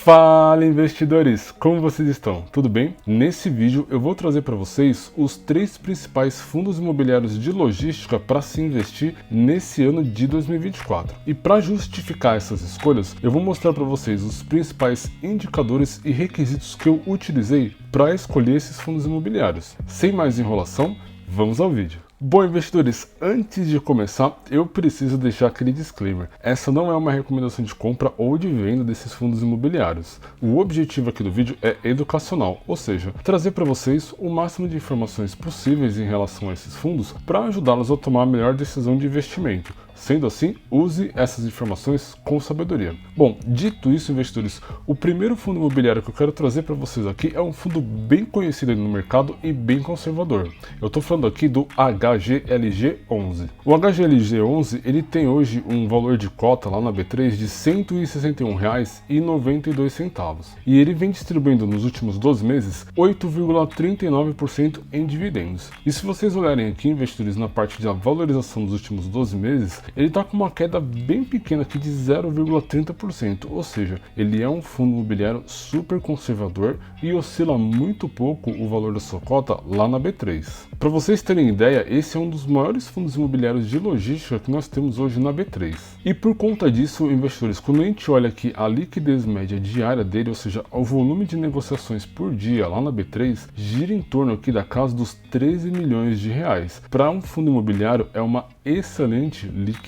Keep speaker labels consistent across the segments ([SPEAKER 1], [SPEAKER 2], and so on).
[SPEAKER 1] Fala investidores, como vocês estão? Tudo bem? Nesse vídeo eu vou trazer para vocês os 3 principais fundos imobiliários de logística para se investir nesse ano de 2024. E para justificar essas escolhas, eu vou mostrar para vocês os principais indicadores e requisitos que eu utilizei para escolher esses fundos imobiliários. Sem mais enrolação, vamos ao vídeo. Bom, investidores, antes de começar, eu preciso deixar aquele disclaimer. Essa não é uma recomendação de compra ou de venda desses fundos imobiliários. O objetivo aqui do vídeo é educacional, ou seja, trazer para vocês o máximo de informações possíveis em relação a esses fundos para ajudá-los a tomar a melhor decisão de investimento. Sendo assim, use essas informações com sabedoria. Bom, dito isso, investidores, o primeiro fundo imobiliário que eu quero trazer para vocês aqui é um fundo bem conhecido no mercado e bem conservador. Eu estou falando aqui do HGLG11. O HGLG11 ele tem hoje um valor de cota lá na B3 de R$ 161,92 e ele vem distribuindo nos últimos 12 meses 8,39% em dividendos. E se vocês olharem aqui, investidores, na parte de valorização dos últimos 12 meses, ele está com uma queda bem pequena aqui de 0,30%, ou seja, ele é um fundo imobiliário super conservador e oscila muito pouco o valor da sua cota lá na B3. Para vocês terem ideia, esse é um dos maiores fundos imobiliários de logística que nós temos hoje na B3. E por conta disso, investidores, quando a gente olha aqui a liquidez média diária dele, ou seja, o volume de negociações por dia lá na B3, gira em torno aqui da casa dos 13 milhões de reais. Para um fundo imobiliário é uma excelente liquidez.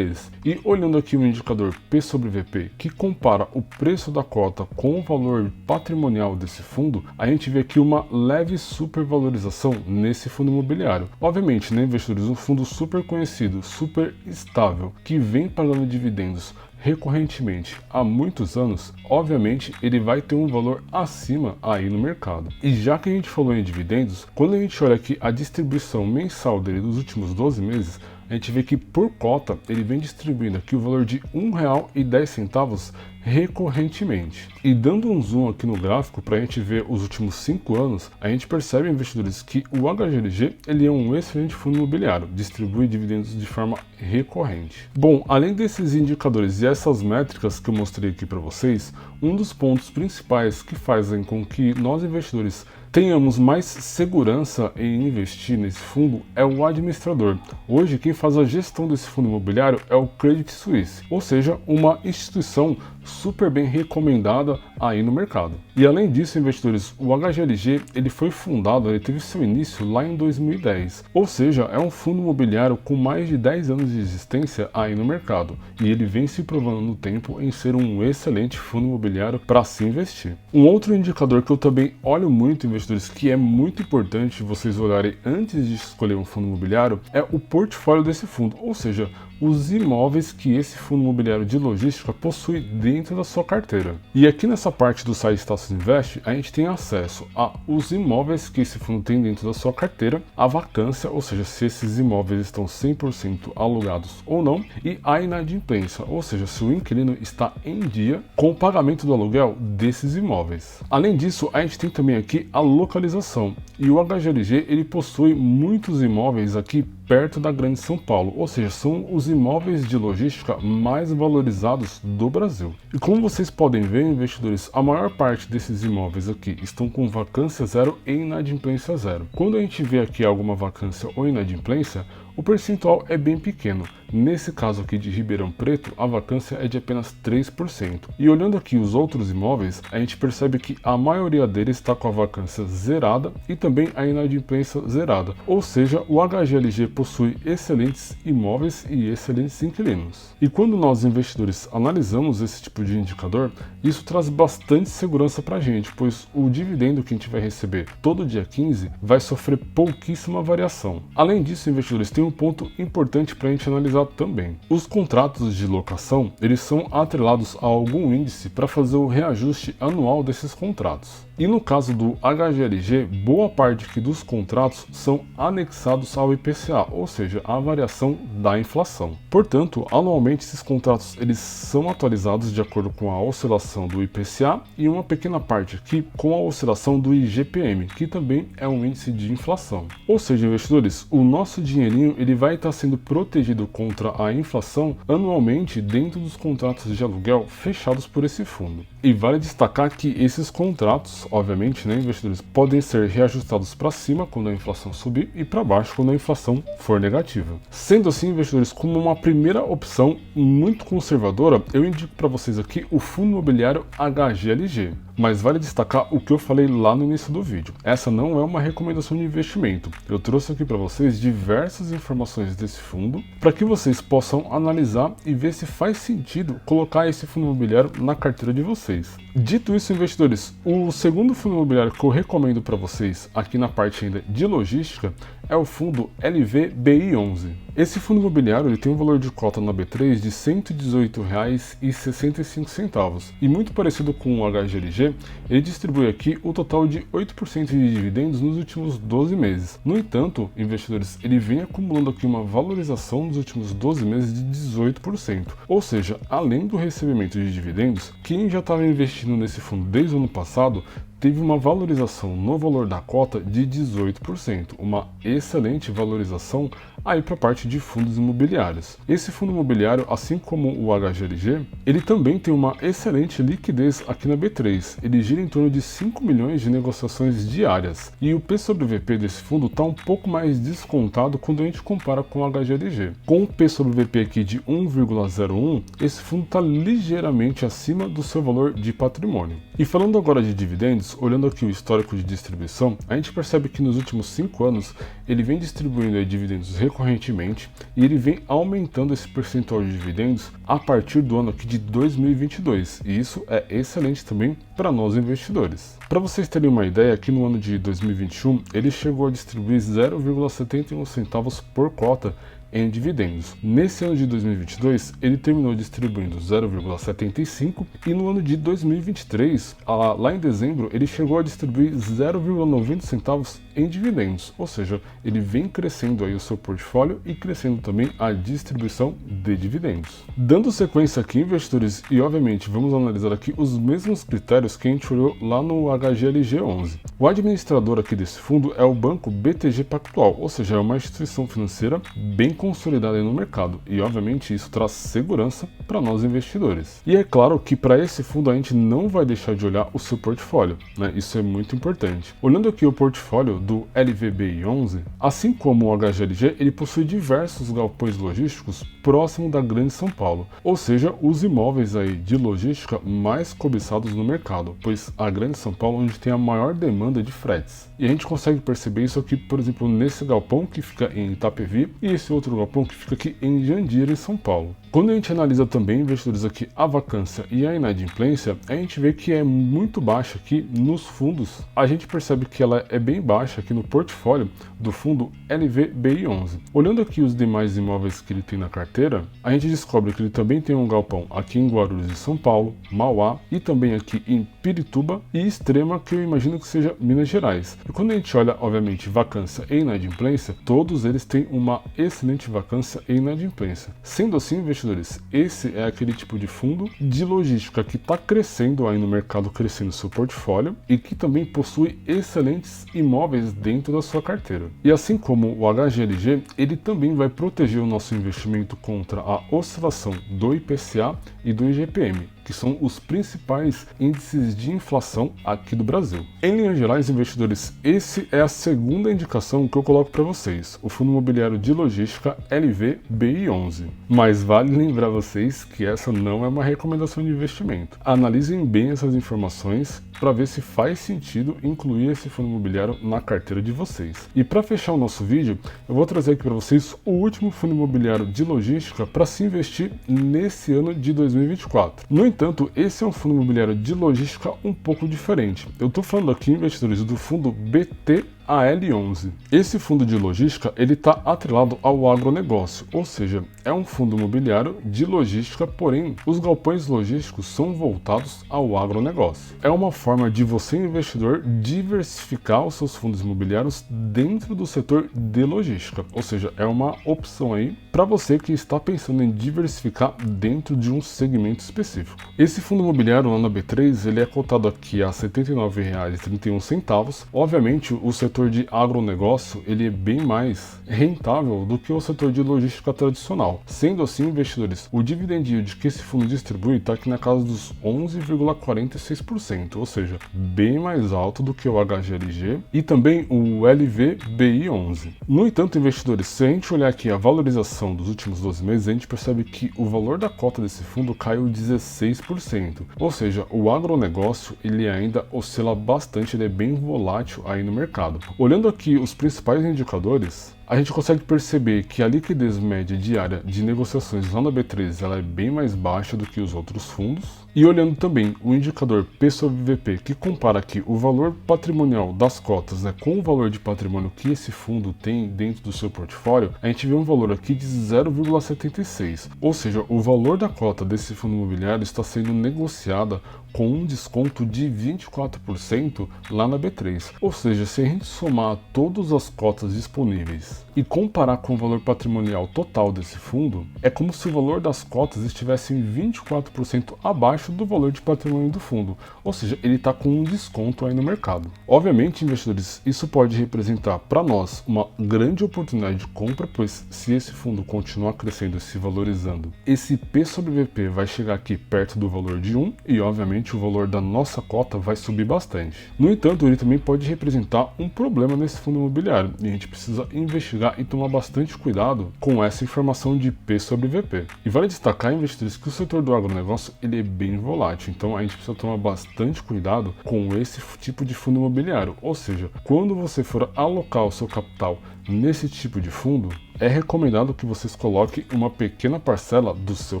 [SPEAKER 1] E olhando aqui o indicador P sobre VP, que compara o preço da cota com o valor patrimonial desse fundo, a gente vê aqui uma leve supervalorização nesse fundo imobiliário. Obviamente, né, investidores, um fundo super conhecido, super estável, que vem pagando dividendos recorrentemente há muitos anos, obviamente ele vai ter um valor acima aí no mercado. E já que a gente falou em dividendos, quando a gente olha aqui a distribuição mensal dele dos últimos 12 meses, a gente vê que por cota ele vem distribuindo aqui o valor de R$ 1,10 recorrentemente. E dando um zoom aqui no gráfico para a gente ver os últimos 5 anos, a gente percebe, investidores, que o HGLG ele é um excelente fundo imobiliário, distribui dividendos de forma recorrente. Bom, além desses indicadores e essas métricas que eu mostrei aqui para vocês, um dos pontos principais que fazem com que nós investidores tenhamos mais segurança em investir nesse fundo é o administrador. Hoje quem faz a gestão desse fundo imobiliário é o Credit Suisse, ou seja, uma instituição super bem recomendada aí no mercado. E além disso, investidores, o HGLG ele foi fundado, ele teve seu início lá em 2010, ou seja, é um fundo imobiliário com mais de 10 anos de existência aí no mercado, e ele vem se provando no tempo em ser um excelente fundo imobiliário para se investir. Um outro indicador que eu também olho muito, investidores, que é muito importante vocês olharem antes de escolher um fundo imobiliário, é o portfólio desse fundo, ou seja, os imóveis que esse fundo imobiliário de logística possui dentro da sua carteira. E aqui nessa parte do site Status Invest, a gente tem acesso aos imóveis que esse fundo tem dentro da sua carteira, a vacância, ou seja, se esses imóveis estão 100% alugados ou não, e a inadimplência, ou seja, se o inquilino está em dia com o pagamento do aluguel desses imóveis. Além disso, a gente tem também aqui a localização, e o HGLG ele possui muitos imóveis aqui perto da Grande São Paulo, ou seja, são os imóveis de logística mais valorizados do Brasil. E como vocês podem ver, investidores, a maior parte desses imóveis aqui estão com vacância zero e inadimplência zero. Quando a gente vê aqui alguma vacância ou inadimplência, o percentual é bem pequeno. Nesse caso aqui de Ribeirão Preto, a vacância é de apenas 3%. E olhando aqui os outros imóveis, a gente percebe que a maioria deles está com a vacância zerada e também a inadimplência zerada. Ou seja, o HGLG possui excelentes imóveis e excelentes inquilinos. E quando nós investidores analisamos esse tipo de indicador, isso traz bastante segurança para a gente, pois o dividendo que a gente vai receber todo dia 15 vai sofrer pouquíssima variação. Além disso, investidores, tem um ponto importante para a gente analisar também. Os contratos de locação, eles são atrelados a algum índice para fazer o reajuste anual desses contratos. E no caso do HGLG, boa parte aqui dos contratos são anexados ao IPCA, ou seja, a variação da inflação. Portanto, anualmente esses contratos eles são atualizados de acordo com a oscilação do IPCA e uma pequena parte aqui com a oscilação do IGPM, que também é um índice de inflação. Ou seja, investidores, o nosso dinheirinho ele vai estar sendo protegido contra contra a inflação anualmente dentro dos contratos de aluguel fechados por esse fundo. E vale destacar que esses contratos, obviamente, né, investidores, podem ser reajustados para cima quando a inflação subir e para baixo quando a inflação for negativa. Sendo assim, investidores, como uma primeira opção muito conservadora, eu indico para vocês aqui o fundo imobiliário HGLG. Mas vale destacar o que eu falei lá no início do vídeo. Essa não é uma recomendação de investimento. Eu trouxe aqui para vocês diversas informações desse fundo para que vocês possam analisar e ver se faz sentido colocar esse fundo imobiliário na carteira de vocês. Dito isso, investidores, o segundo fundo imobiliário que eu recomendo para vocês aqui na parte ainda de logística é o fundo LVBI11. Esse fundo imobiliário ele tem um valor de cota na B3 de R$ 118,65 e muito parecido com o HGLG, ele distribui aqui o total de 8% de dividendos nos últimos 12 meses. No entanto, investidores, ele vem acumulando aqui uma valorização nos últimos 12 meses de 18%. Ou seja, além do recebimento de dividendos, quem já estava investindo nesse fundo desde o ano passado teve uma valorização no valor da cota de 18%, uma excelente valorização aí para a parte de fundos imobiliários. Esse fundo imobiliário, assim como o HGLG, ele também tem uma excelente liquidez aqui na B3. Ele gira em torno de 5 milhões de negociações diárias e o P sobre VP desse fundo está um pouco mais descontado quando a gente compara com o HGLG. Com o P sobre VP aqui de 1,01, esse fundo está ligeiramente acima do seu valor de patrimônio. E falando agora de dividendos, olhando aqui o histórico de distribuição, a gente percebe que nos últimos 5 anos ele vem distribuindo dividendos recorrentemente e ele vem aumentando esse percentual de dividendos a partir do ano aqui de 2022, e isso é excelente também para nós investidores. Para vocês terem uma ideia, aqui no ano de 2021 ele chegou a distribuir 0,71 centavos por cota em dividendos. Nesse ano de 2022, ele terminou distribuindo 0,75 e no ano de 2023, lá em dezembro, ele chegou a distribuir 0,90 centavos em dividendos, ou seja, ele vem crescendo aí o seu portfólio e crescendo também a distribuição de dividendos. Dando sequência aqui, investidores, e obviamente vamos analisar aqui os mesmos critérios que a gente olhou lá no HGLG11. O administrador aqui desse fundo é o banco BTG Pactual, ou seja, é uma instituição financeira bem consolidada no mercado e obviamente isso traz segurança para nós investidores. E é claro que para esse fundo a gente não vai deixar de olhar o seu portfólio, né? Isso é muito importante. Olhando aqui o portfólio do LVBI11, assim como o HGLG, ele possui diversos galpões logísticos próximo da Grande São Paulo, ou seja, os imóveis aí de logística mais cobiçados no mercado, pois a Grande São Paulo é onde tem a maior demanda de fretes. E a gente consegue perceber isso aqui, por exemplo, nesse galpão que fica em Itapevi e esse outro galpão que fica aqui em Jandira, em São Paulo. Quando a gente analisa também, investidores, aqui a vacância e a inadimplência, a gente vê que é muito baixa aqui nos fundos. A gente percebe que ela é bem baixa aqui no portfólio do fundo LVBI11. Olhando aqui os demais imóveis que ele tem na carteira, a gente descobre que ele também tem um galpão aqui em Guarulhos de São Paulo, Mauá e também aqui em Pirituba e Extrema, que eu imagino que seja Minas Gerais. E quando a gente olha, obviamente, vacância e inadimplência, todos eles têm uma excelente vacância e inadimplência. Sendo assim, investidores, esse é aquele tipo de fundo de logística que está crescendo aí no mercado, crescendo seu portfólio e que também possui excelentes imóveis dentro da sua carteira. E assim como o HGLG, ele também vai proteger o nosso investimento contra a oscilação do IPCA e do IGPM, que são os principais índices de inflação aqui do Brasil. Em linhas gerais, investidores, esse é a segunda indicação que eu coloco para vocês, o fundo imobiliário de logística LVBI11. Mas vale lembrar vocês que essa não é uma recomendação de investimento. Analisem bem essas informações para ver se faz sentido incluir esse fundo imobiliário na carteira de vocês. E para fechar o nosso vídeo, eu vou trazer aqui para vocês o último fundo imobiliário de logística para se investir nesse ano de 2024. No entanto, esse é um fundo imobiliário de logística um pouco diferente. Eu estou falando aqui, investidores, do fundo BTAL11. Esse fundo de logística ele está atrelado ao agronegócio, ou seja, é um fundo imobiliário de logística, porém os galpões logísticos são voltados ao agronegócio. É uma forma de você, investidor, diversificar os seus fundos imobiliários dentro do setor de logística, ou seja, é uma opção aí para você que está pensando em diversificar dentro de um segmento específico. Esse fundo imobiliário lá na B3 ele é cotado aqui a R$ 79,31. Obviamente, o setor setor de agronegócio ele é bem mais rentável do que o setor de logística tradicional. Sendo assim, investidores, o dividend yield que esse fundo distribui está aqui na casa dos 11,46%, ou seja, bem mais alto do que o HGLG e também o LVBI11. No entanto, investidores, se a gente olhar aqui a valorização dos últimos 12 meses, a gente percebe que o valor da cota desse fundo caiu 16%, ou seja, o agronegócio ele ainda oscila bastante, ele é bem volátil aí no mercado. Olhando aqui os principais indicadores, a gente consegue perceber que a liquidez média diária de negociações lá na B3 ela é bem mais baixa do que os outros fundos. E olhando também o indicador P sobre VP, que compara aqui o valor patrimonial das cotas, né, com o valor de patrimônio que esse fundo tem dentro do seu portfólio, a gente vê um valor aqui de 0,76. Ou seja, o valor da cota desse fundo imobiliário está sendo negociada com um desconto de 24% lá na B3. Ou seja, se a gente somar todas as cotas disponíveis e comparar com o valor patrimonial total desse fundo, é como se o valor das cotas estivesse em 24% abaixo do valor de patrimônio do fundo, ou seja, ele está com um desconto aí no mercado. Obviamente, investidores, isso pode representar para nós uma grande oportunidade de compra, pois se esse fundo continuar crescendo e se valorizando, esse P sobre VP vai chegar aqui perto do valor de 1 e obviamente o valor da nossa cota vai subir bastante. No entanto, ele também pode representar um problema nesse fundo imobiliário e a gente precisa investigar e tomar bastante cuidado com essa informação de P sobre VP. E vale destacar, investidores, que o setor do agronegócio ele é bem volátil, então a gente precisa tomar bastante cuidado com esse tipo de fundo imobiliário. Ou seja, quando você for alocar o seu capital nesse tipo de fundo, é recomendado que vocês coloquem uma pequena parcela do seu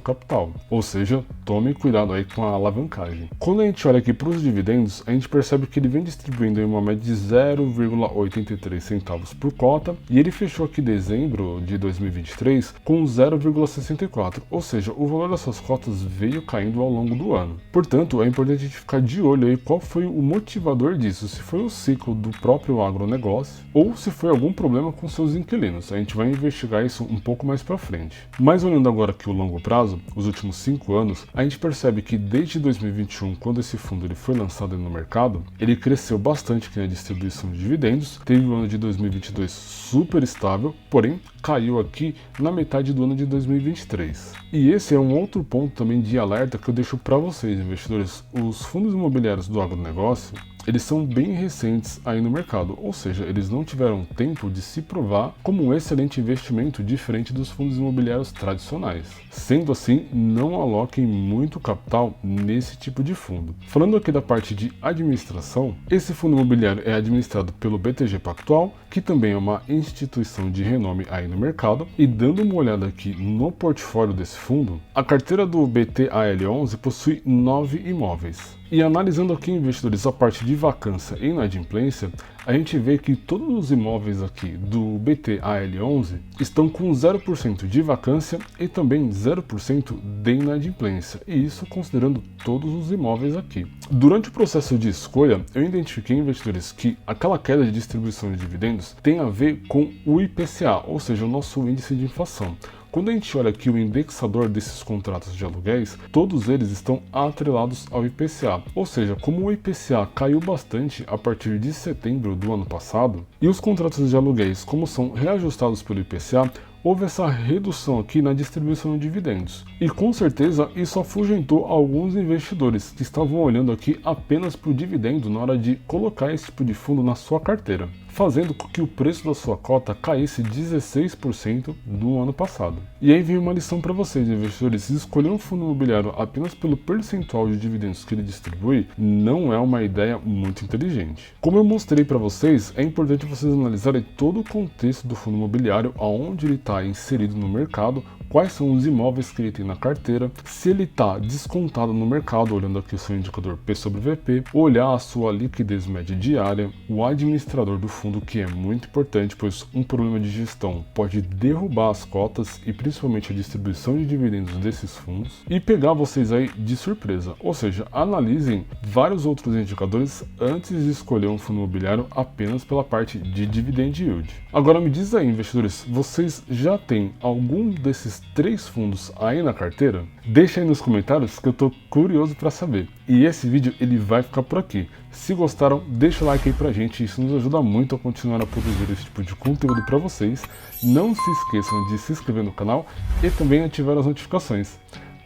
[SPEAKER 1] capital, ou seja, tome cuidado aí com a alavancagem. Quando a gente olha aqui para os dividendos, a gente percebe que ele vem distribuindo em uma média de 0,83 centavos por cota e ele fechou aqui dezembro de 2023 com 0,64, ou seja, o valor das suas cotas veio caindo ao longo do ano. Portanto, é importante a gente ficar de olho aí qual foi o motivador disso, se foi o ciclo do próprio agronegócio ou se foi algum problema com seus inquilinos. A gente vai investigar isso um pouco mais para frente. Mas olhando agora aqui o longo prazo, os últimos 5 anos, a gente percebe que desde 2021, quando esse fundo ele foi lançado no mercado, ele cresceu bastante aqui na distribuição de dividendos, teve o ano de 2022 super estável, porém caiu aqui na metade do ano de 2023. E esse é um outro ponto também de alerta que eu deixo para vocês, investidores. Os fundos imobiliários do agronegócio, eles são bem recentes aí no mercado, ou seja, eles não tiveram tempo de se provar como um excelente investimento diferente dos fundos imobiliários tradicionais. Sendo assim, não aloquem muito capital nesse tipo de fundo. Falando aqui da parte de administração, esse fundo imobiliário é administrado pelo BTG Pactual, que também é uma instituição de renome aí no mercado, e dando uma olhada aqui no portfólio desse fundo, a carteira do BTAL11 possui 9 imóveis. E analisando aqui, investidores, a parte de vacância e inadimplência, a gente vê que todos os imóveis aqui do BTAL11 estão com 0% de vacância e também 0% de inadimplência, e isso considerando todos os imóveis aqui. Durante o processo de escolha, eu identifiquei, investidores, que aquela queda de distribuição de dividendos tem a ver com o IPCA, ou seja, o nosso índice de inflação. Quando a gente olha aqui o indexador desses contratos de aluguéis, todos eles estão atrelados ao IPCA. Ou seja, como o IPCA caiu bastante a partir de setembro do ano passado, e os contratos de aluguéis, como são reajustados pelo IPCA, houve essa redução aqui na distribuição de dividendos. E com certeza isso afugentou alguns investidores que estavam olhando aqui apenas para o dividendo na hora de colocar esse tipo de fundo na sua carteira, fazendo com que o preço da sua cota caísse 16% no ano passado. E aí vem uma lição para vocês, investidores: se escolher um fundo imobiliário apenas pelo percentual de dividendos que ele distribui, não é uma ideia muito inteligente. Como eu mostrei para vocês, é importante vocês analisarem todo o contexto do fundo imobiliário, aonde ele está inserido no mercado, quais são os imóveis que ele tem na carteira, se ele está descontado no mercado, olhando aqui o seu indicador P sobre VP, olhar a sua liquidez média diária, o administrador do fundo, que é muito importante, pois um problema de gestão pode derrubar as cotas e principalmente a distribuição de dividendos desses fundos e pegar vocês aí de surpresa. Ou seja, analisem vários outros indicadores antes de escolher um fundo imobiliário apenas pela parte de dividend yield. Agora me diz aí, investidores, vocês já têm algum desses 3 fundos aí na carteira? Deixa aí nos comentários que eu tô curioso para saber. E esse vídeo ele vai ficar por aqui. Se gostaram, deixa o like aí pra gente, isso nos ajuda muito a continuar a produzir esse tipo de conteúdo para vocês. Não se esqueçam de se inscrever no canal e também ativar as notificações.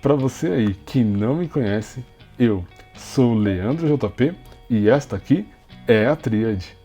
[SPEAKER 1] Para você aí que não me conhece, eu sou o Leandro JP e esta aqui é a Tríade.